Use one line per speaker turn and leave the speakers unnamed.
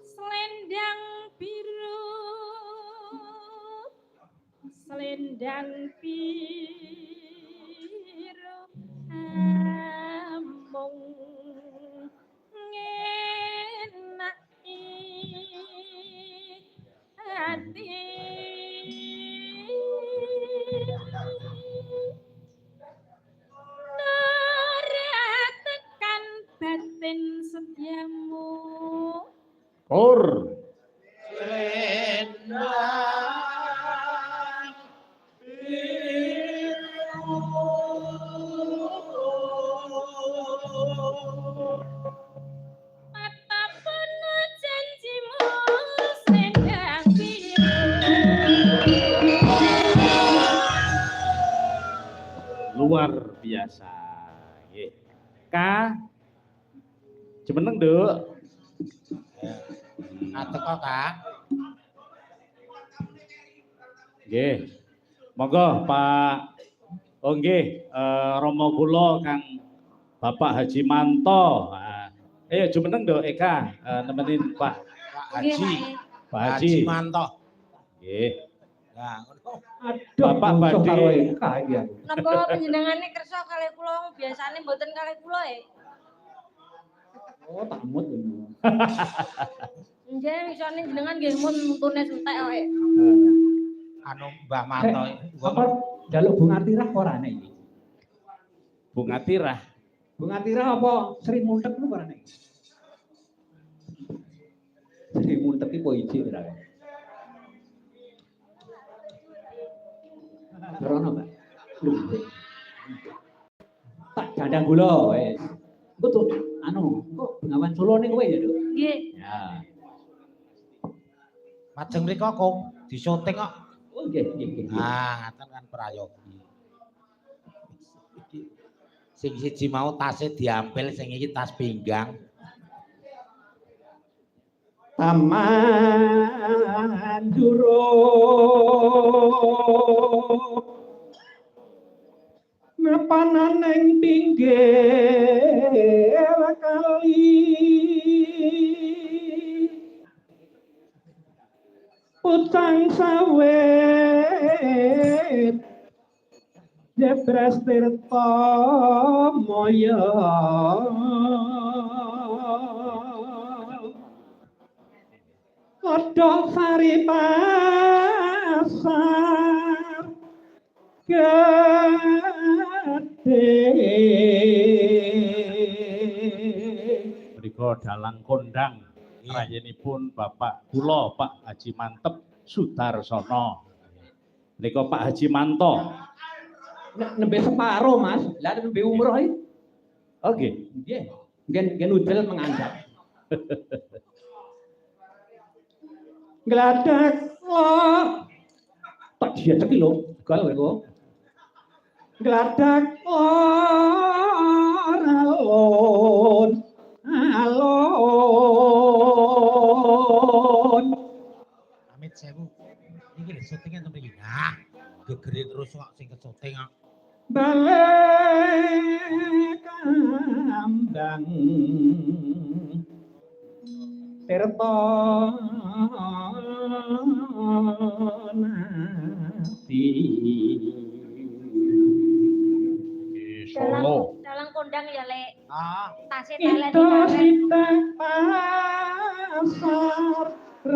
Selendang biru, selendang biru, amung ngenaki hati. Tekan batin setiamu.
Pur.
Selendang biru.
Apa penuh janjimu selendang biru.
Luar biasa. Nggih. Ka. Jemeneng, Nduk.
Teko, Kak.
Nggih. Monggo Pak. Oh nggih, Romo kula Kang Bapak Haji Manto. Ayo jumeneng Nduk Eka nemenin Pak
Haji.
Pak Haji
Manto.
Nggih.
Nah, ngono.
Bapak badhe
Napa panjenengane kersa kalih kula biasane mboten kalih kula e.
Oh, tamut lho.
Nggih, wisane jenengan nggih mun mutune entek kok.
Anu Mbah Manto.
Apa njaluk bunga tirah ora nek iki?
Bunga tirah.
Bunga tirah apa Sri Muntek ku ora nek? Sri Muntek iki po iji ora. Rono, Mbak. Tak jandang gula wis. Engko tuh anu, kok Bengawan Solo ning kowe ya, Duk?
Nggih.
Ya.
Majeng mriko kok disyuting kok.
Oh nggih, nggih.
Ah, ngaten kan prayogi. Sing siji mau tasnya diampil, sing iki tas pinggang.
Taman Juro Nepanan ing pinggir kali Pucang sawit Jebres tirta moyo Kodok sari pasar gede.
Mriku dalang kondang rayenipun Bapak kula Pak Haji Mantep Sudarsono. Mriku Pak Haji Manto.
Nembe separo, Mas. Lah nembe umroh iki.
Oke.
Nggih. Ngen udel mengandap. Gladak lo tak diajak lho, gal kowe. Gladak alon alon.
Amit sewu. Iki lho syutingnya tembe iki. Nah, gegere terus kok sing kesyuting kok.
Balik kandang Tirta